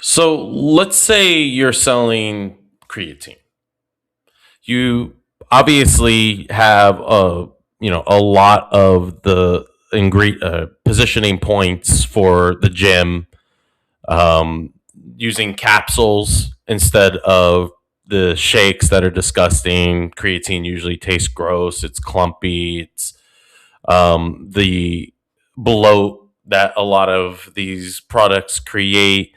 So let's say you're selling creatine. You obviously have a lot of the positioning points for the gym, um, using capsules instead of the shakes that are disgusting. Creatine usually tastes gross. It's clumpy. It's the bloat that a lot of these products create,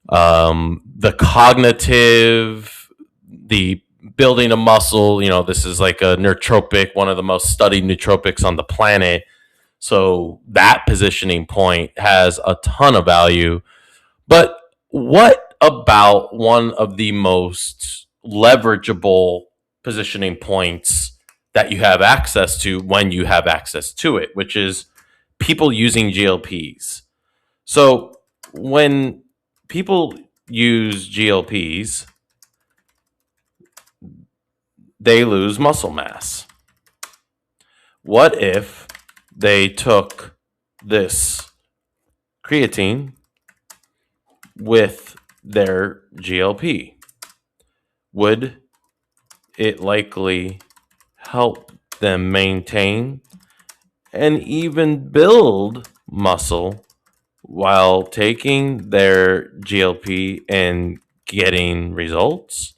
the cognitive, the building a muscle. This is like a nootropic, one of the most studied nootropics on the planet. So that positioning point has a ton of value. But what about one of the most leverageable positioning points that you have access to when you have access to it, which is people using GLPs? So when people use GLPs, they lose muscle mass. What if they took this creatine with their GLP? Would it likely help them maintain and even build muscle while taking their GLP and getting results?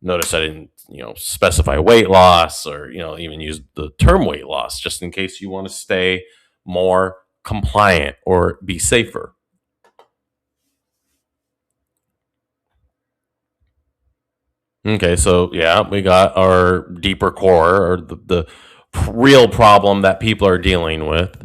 Notice I didn't, specify weight loss or, even use the term weight loss just in case you want to stay more compliant or be safer. Okay, so yeah, we got our deeper core or the real problem that people are dealing with.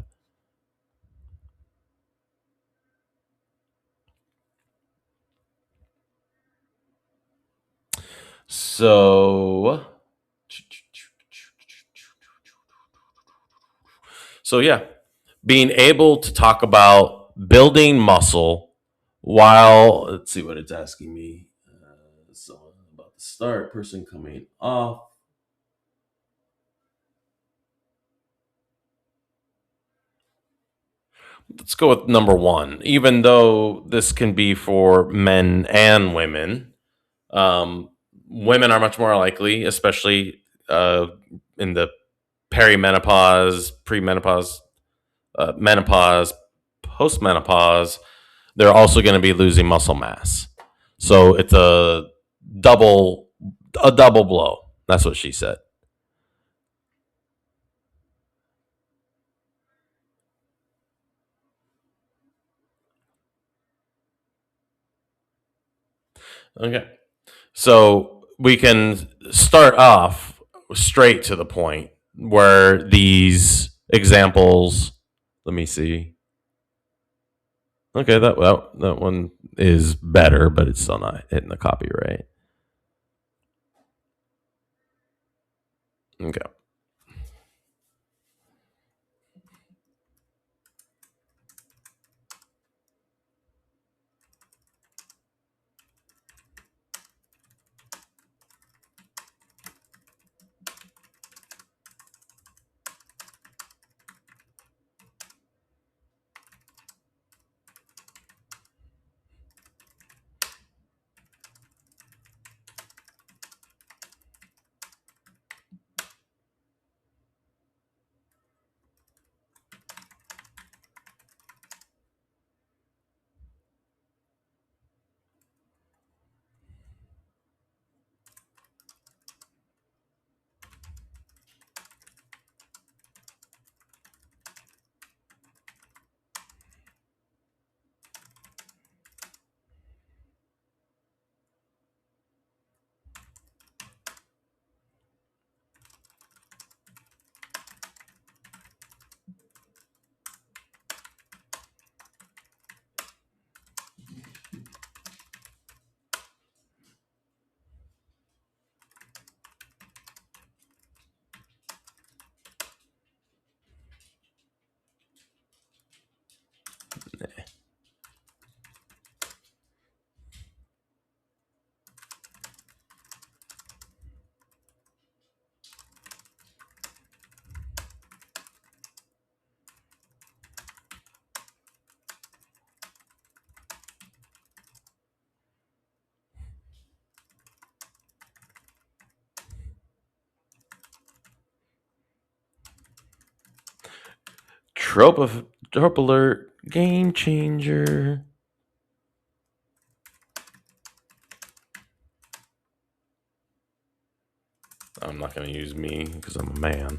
So, yeah, being able to talk about building muscle while, let's see what it's asking me. So about the start, person coming off. Let's go with number one. Even though this can be for men and women, um, women are much more likely, especially in the perimenopause, premenopause, menopause, postmenopause. They're also going to be losing muscle mass. So it's double a double blow. That's what she said. Okay. So we can start off straight to the point where these examples, let me see. Okay, that one is better, but it's still not hitting the copyright. Okay. Trope alert. Game changer. I'm not going to use me because I'm a man.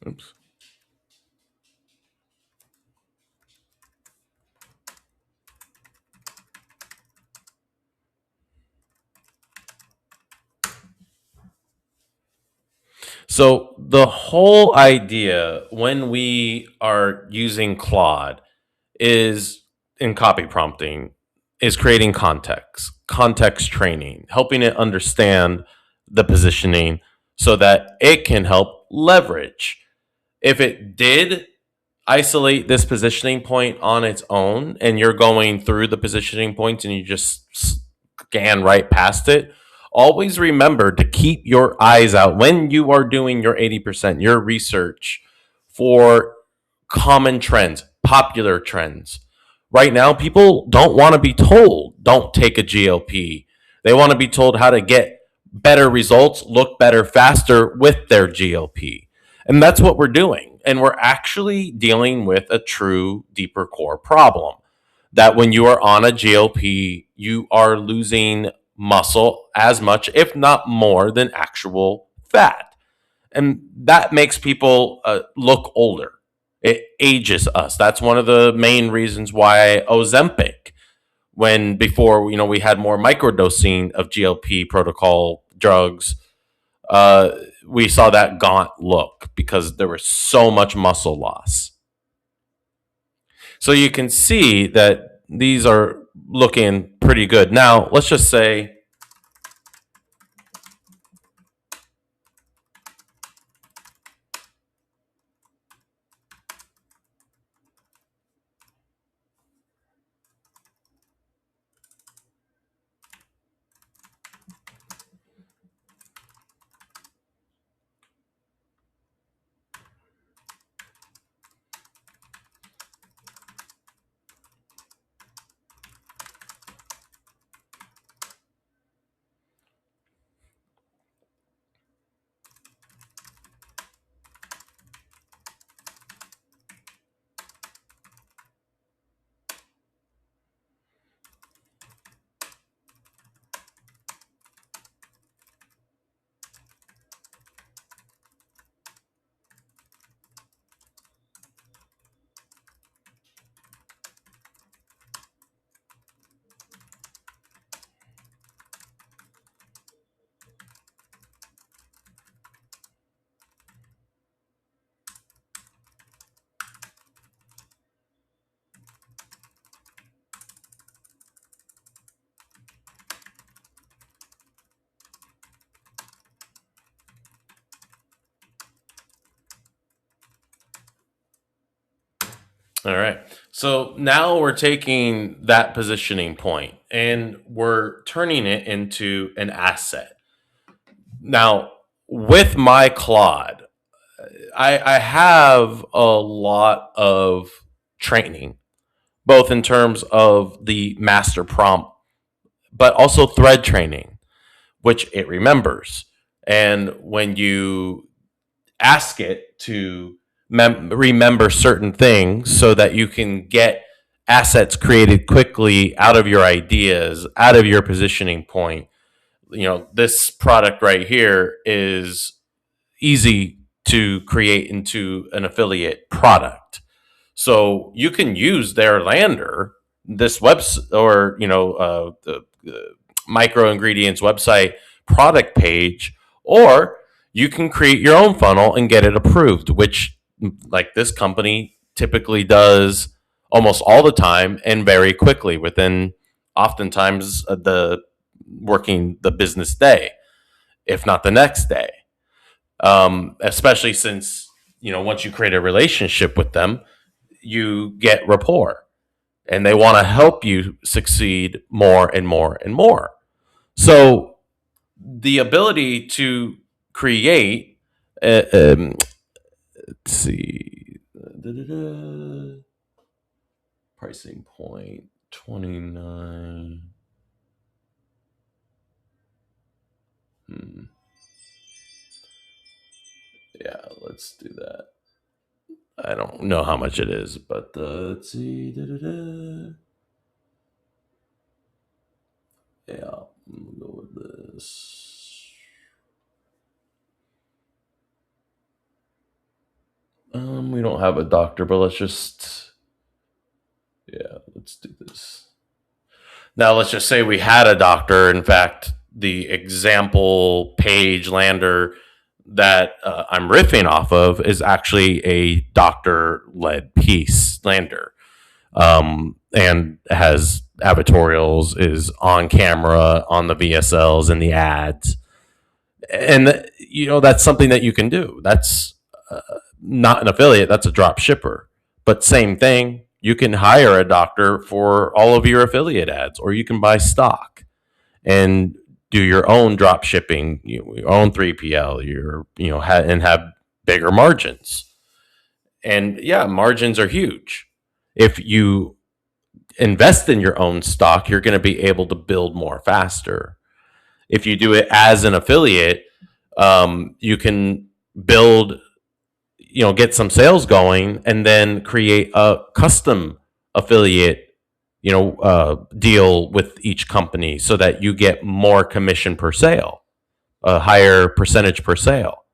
Oops. So the whole idea when we are using Claude is in copy prompting is creating context training, helping it understand the positioning so that it can help leverage. If it did isolate this positioning point on its own and you're going through the positioning points and you just scan right past it, always remember to keep your eyes out when you are doing your 80%, your research for common trends, popular trends. Right now, people don't want to be told, don't take a GLP. They want to be told how to get better results, look better faster with their GLP. And that's what we're doing. And we're actually dealing with a true, deeper core problem that when you are on a GLP, you are losing muscle as much, if not more, than actual fat. And that makes people look older. It ages us. That's one of the main reasons why Ozempic, when before we had more microdosing of GLP protocol drugs, uh, we saw that gaunt look because there was so much muscle loss. So you can see that these are looking pretty good. Now, let's just say all right. So now we're taking that positioning point and we're turning it into an asset. Now, with my Claude, I have a lot of training, both in terms of the master prompt, but also thread training, which it remembers. And when you ask it to remember certain things so that you can get assets created quickly out of your ideas, out of your positioning point. This product right here is easy to create into an affiliate product. So you can use their lander, this web or the micro ingredients website product page, or you can create your own funnel and get it approved, which like this company typically does almost all the time and very quickly within oftentimes the business day, if not the next day. Especially since, once you create a relationship with them, you get rapport and they want to help you succeed more and more and more. So the ability to create, let's see, pricing point 29. Yeah, let's do that. I don't know how much it is, but let's see. Yeah, I'm gonna go with this. We don't have a doctor, but let's just, yeah, let's do this. Now, let's just say we had a doctor. In fact, the example page lander that I'm riffing off of is actually a doctor-led piece lander, and has advertorials, is on camera on the VSLs and the ads, and that's something that you can do. That's not an affiliate, that's a drop shipper. But same thing, you can hire a doctor for all of your affiliate ads, or you can buy stock and do your own drop shipping, your own 3PL, and have bigger margins. And yeah, margins are huge. If you invest in your own stock, you're going to be able to build more faster. If you do it as an affiliate, you can build, get some sales going, and then create a custom affiliate, deal with each company so that you get more commission per sale, a higher percentage per sale.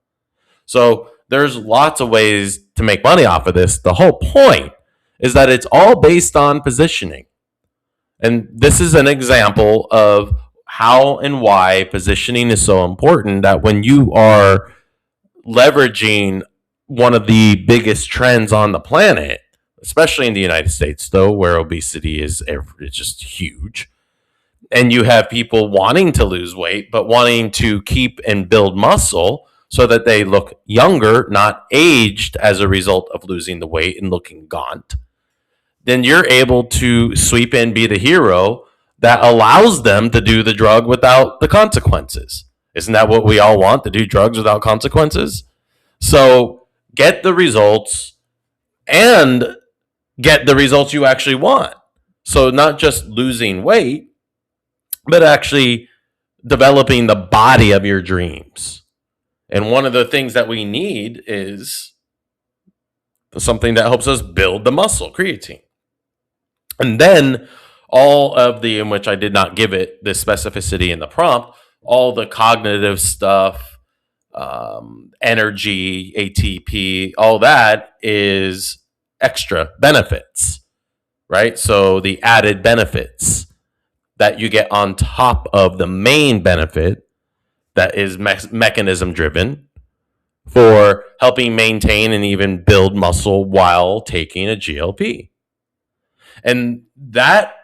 So there's lots of ways to make money off of this. The whole point is that it's all based on positioning. And this is an example of how and why positioning is so important, that when you are leveraging one of the biggest trends on the planet, especially in the United States, though, where obesity is just huge, and you have people wanting to lose weight, but wanting to keep and build muscle so that they look younger, not aged as a result of losing the weight and looking gaunt, then you're able to sweep in, be the hero that allows them to do the drug without the consequences. Isn't that what we all want, to do drugs without consequences? So get the results, and get the results you actually want. So not just losing weight, but actually developing the body of your dreams. And one of the things that we need is something that helps us build the muscle, creatine. And then all of the, in which I did not give it the specificity in the prompt, all the cognitive stuff, energy, ATP, all that is extra benefits, right? So the added benefits that you get on top of the main benefit that is mechanism driven for helping maintain and even build muscle while taking a GLP. And that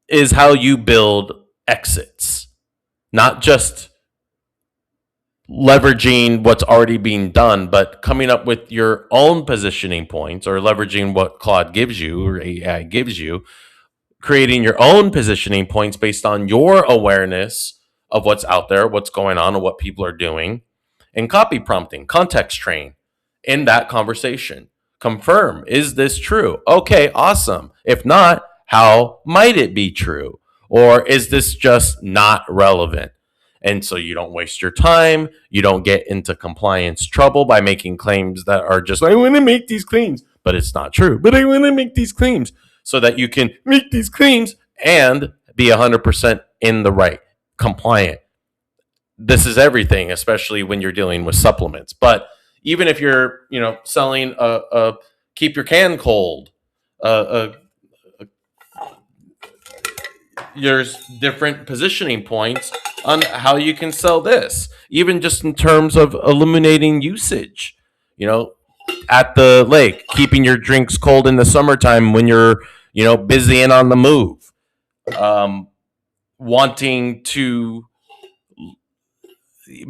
is how you build exits, not just leveraging what's already being done, but coming up with your own positioning points, or leveraging what Claude gives you or AI gives you, creating your own positioning points based on your awareness of what's out there, what's going on, and what people are doing, and copy prompting, context train in that conversation. Confirm, is this true? Okay, awesome. If not, how might it be true? Or is this just not relevant? And so you don't waste your time. You don't get into compliance trouble by making claims that are just, I want to make these claims, but it's not true. But I want to make these claims, so that you can make these claims and be 100% in the right, compliant. This is everything, especially when you're dealing with supplements. But even if you're, selling a keep your can cold, there's different positioning points on how you can sell this, even just in terms of eliminating usage. at the lake, keeping your drinks cold in the summertime when you're, busy and on the move. Um, Wanting to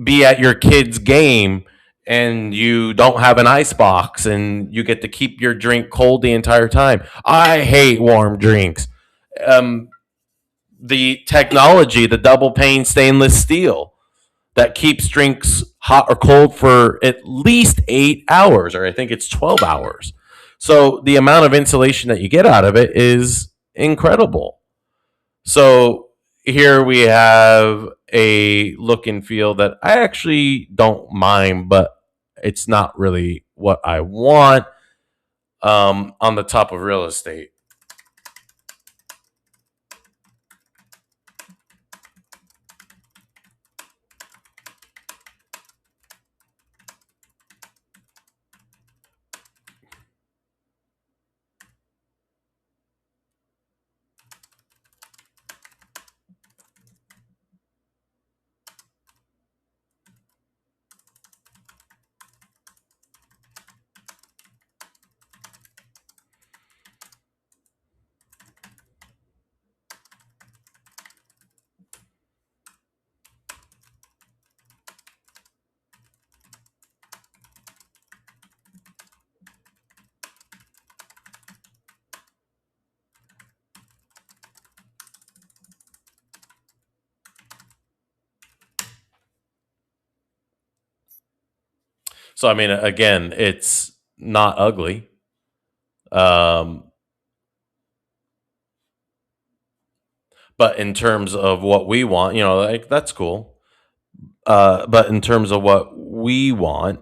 be at your kid's game and you don't have an ice box and you get to keep your drink cold the entire time. I hate warm drinks. Um, the technology, the double pane stainless steel that keeps drinks hot or cold for at least 8 hours, or I think it's 12 hours. So the amount of insulation that you get out of it is incredible. So here we have a look and feel that I actually don't mind, but it's not really what I want on the top of real estate. So I mean, again, it's not ugly. Um, but in terms of what we want, like that's cool. But in terms of what we want,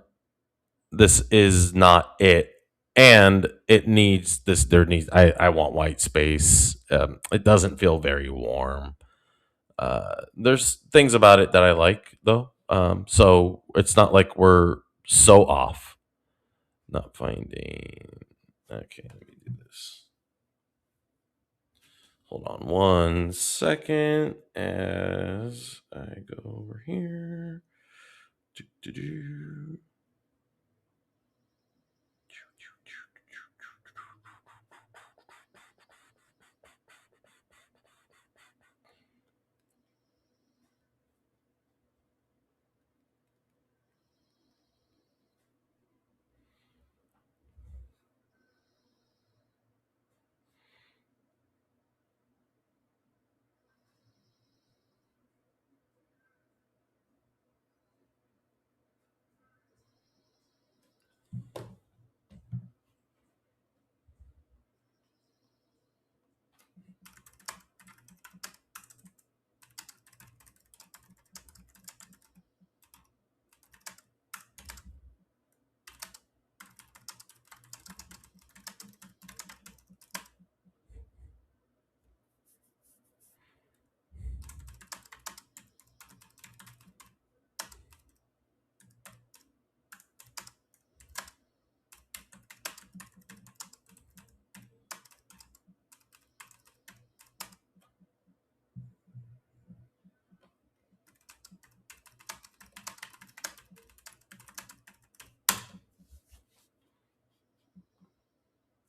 this is not it. And it needs this. There needs. I want white space. It doesn't feel very warm. There's things about it that I like though. So it's not like we're so off. Not finding. Okay, let me do this. Hold on one second as I go over here. Do-do-do.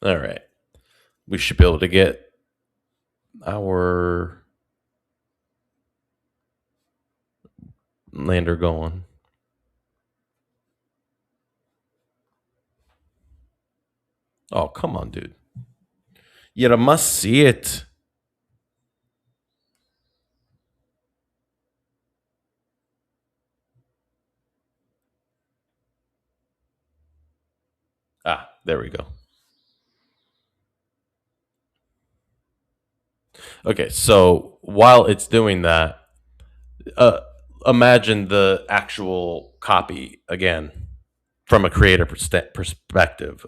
All right. We should be able to get our lander going. Oh, come on, dude. You must see it. Ah, there we go. Okay, so while it's doing that, uh, imagine the actual copy again from a creator perspective.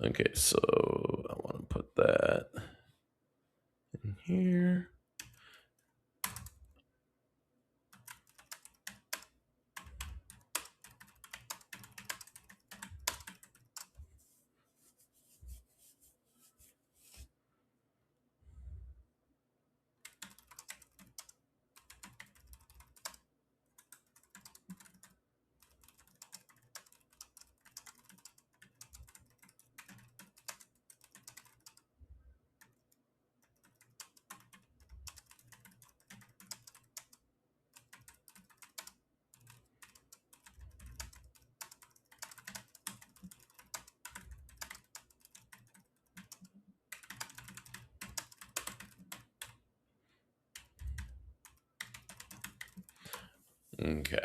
Okay, so I want to put that in here. Okay.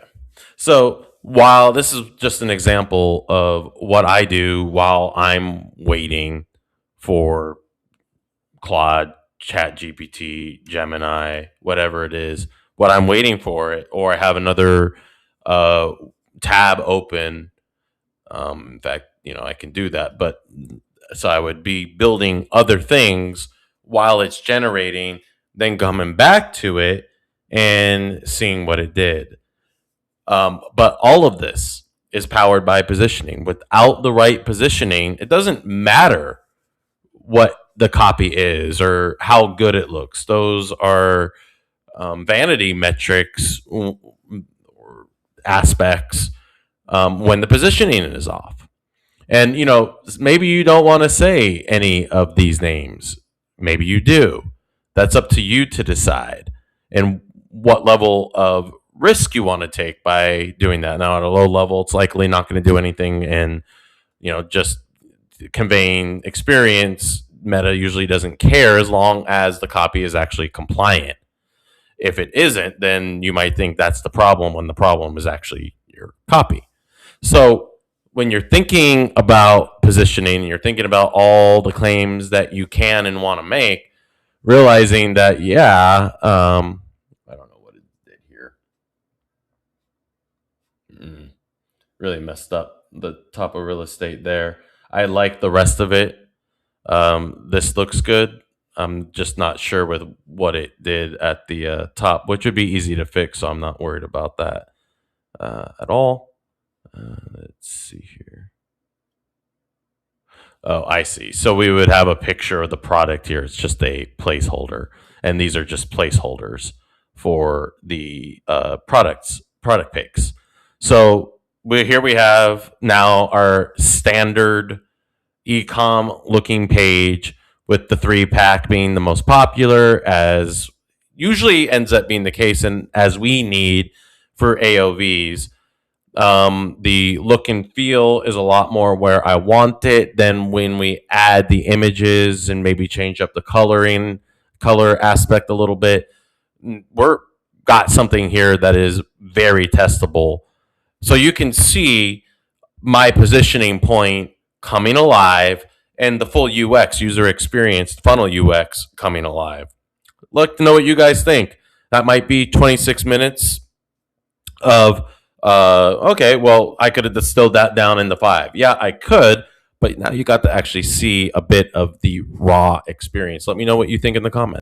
So while this is just an example of what I do while I'm waiting for Claude, Chat GPT, Gemini, whatever it is, what I'm waiting for it, or I have another uh, tab open. In fact, I can do that, but so I would be building other things while it's generating, then coming back to it and seeing what it did. But all of this is powered by positioning. Without the right positioning, it doesn't matter what the copy is or how good it looks. Those are vanity metrics or aspects when the positioning is off. And maybe you don't want to say any of these names. Maybe you do. That's up to you to decide. And what level of risk you want to take by doing that. Now, at a low level, it's likely not going to do anything, and just conveying experience. Meta usually doesn't care as long as the copy is actually compliant. If it isn't, then you might think that's the problem when the problem is actually your copy. So when you're thinking about positioning, you're thinking about all the claims that you can and want to make, realizing that, I don't know what it did here. Really messed up the top of real estate there. I like the rest of it. This looks good. I'm just not sure with what it did at the top, which would be easy to fix, so I'm not worried about that at all. Let's see here. Oh, I see. So we would have a picture of the product here. It's just a placeholder, and these are just placeholders for the product picks. So here we have now our standard ecom looking page with the 3-pack being the most popular, as usually ends up being the case, and as we need for AOVs. The look and feel is a lot more where I want it. Then when we add the images and maybe change up the color aspect a little bit, we're got something here that is very testable. So you can see my positioning point coming alive and the full UX, user experience, funnel UX coming alive. Look to know what you guys think. That might be 26 minutes of okay, well, I could have distilled that down into 5. Yeah, I could, but now you got to actually see a bit of the raw experience. Let me know what you think in the comments.